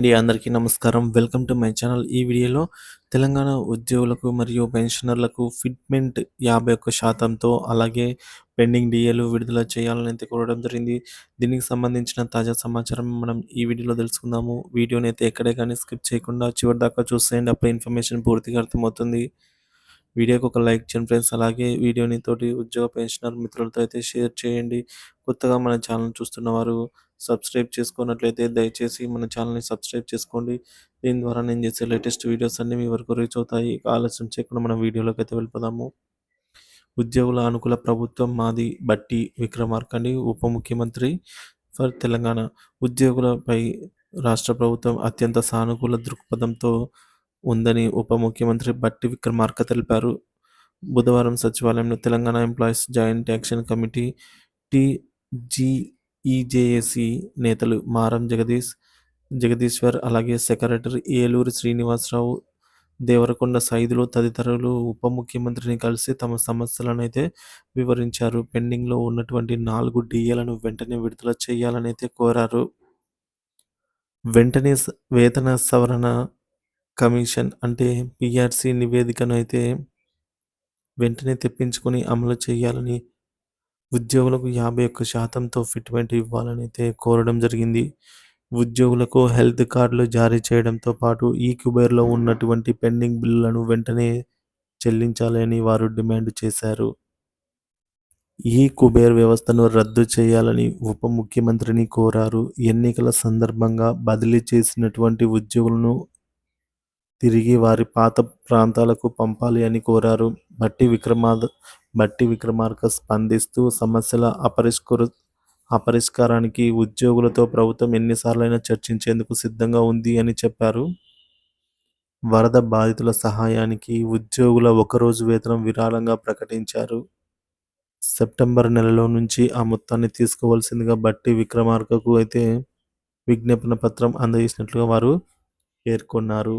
అందరికీ నమస్కారం. Welcome to my channel. ఈ వీడియోలో తెలంగాణ ఉద్యోగులకు మరియు పెన్షనర్లకు ఫిట్‌మెంట్ 51%తో అలాగే పెండింగ్ డీఏలు విడుదల చేయాలని అయితే కోరడం జరిగింది. దీనికి సంబంధించిన తాజా సమాచారం మనం ఈ వీడియోలో తెలుసుకుందాము. వీడియోని అయితే ఎక్కడే కానీ స్కిప్ చేయకుండా చివరిదాకా చూసేయండి. అప్పుడే ఇన్ఫర్మేషన్ పూర్తిగా అర్థమవుతుంది. వీడియోకి ఒక లైక్ చేయండి ఫ్రెండ్స్. అలాగే వీడియోని తోటి ఉద్యోగ పెన్షనర్ మిత్రులతో అయితే షేర్ చేయండి. కొత్తగా మన ఛానల్ చూస్తున్న వారు సబ్స్క్రైబ్ చేసుకున్నట్లయితే దయచేసి మన ఛానల్‌ని సబ్స్క్రైబ్ చేసుకోండి. దీని ద్వారా నేను చేసే లేటెస్ట్ వీడియోస్ అన్నీ మీ వరకు రీచ్ అవుతాయి. ఇక ఆలస్యం చేయకుండా మనం వీడియోలోకి అయితే వెళ్ళిపోదాము. ఉద్యోగుల అనుకూల ప్రభుత్వం మాది బట్టి విక్రమార్క అని ఉప ముఖ్యమంత్రి ఫర్ తెలంగాణ. ఉద్యోగులపై రాష్ట్ర ప్రభుత్వం అత్యంత సానుకూల దృక్పథంతో ఉందని ఉప ముఖ్యమంత్రి బట్టి విక్రమార్క తెలిపారు. బుధవారం సచివాలయంలో Telangana employees joint action committee TGEJAC నేతలు మారం జగదీశ్వర్ అలాగే సెక్రటరీ ఏలూరి శ్రీనివాసరావు, దేవరకొండ సైదులు తదితరులు ఉప ముఖ్యమంత్రిని కలిసి తమ సమస్యలనైతే వివరించారు. పెండింగ్‌లో ఉన్నటువంటి 4 డీఏలను వెంటనే విడుదల చేయాలనైతే కోరారు. వెంటనే వేతన సవరణ కమిషన్ అంటే పీఆర్సీ నివేదికను అయితే వెంటనే తెప్పించుకొని అమలు చేయాలని, ఉద్యోగులకు 51%తో ఫిట్‌మెంట్ ఇవ్వాలని అయితే కోరడం జరిగింది. ఉద్యోగులకు హెల్త్ కార్డులు జారీ చేయడంతో పాటు ఈ-కుబేర్‌లో ఉన్నటువంటి పెండింగ్ బిల్లులను వెంటనే చెల్లించాలని వారు డిమాండ్ చేశారు. ఈ-కుబేర్ వ్యవస్థను రద్దు చేయాలని ఉప ముఖ్యమంత్రిని కోరారు. ఎన్నికల సందర్భంగా బదిలీ చేసినటువంటి ఉద్యోగులను తిరిగి వారి పాత ప్రాంతాలకు పంపాలి అని కోరారు. బట్టి విక్రమార్క స్పందిస్తూ సమస్యల పరిష్కారానికి ఉద్యోగులతో ప్రభుత్వం ఎన్నిసార్లైనా చర్చించేందుకు సిద్ధంగా ఉంది అని చెప్పారు. వరద బాధితుల సహాయానికి ఉద్యోగుల ఒకరోజు వేతనం విరాళంగా ప్రకటించారు. సెప్టెంబర్ నెలలో నుంచి ఆ మొత్తాన్ని తీసుకోవాల్సిందిగా బట్టి విక్రమార్కకు అయితే విజ్ఞాపన పత్రం అందజేసినట్లుగా వారు పేర్కొన్నారు.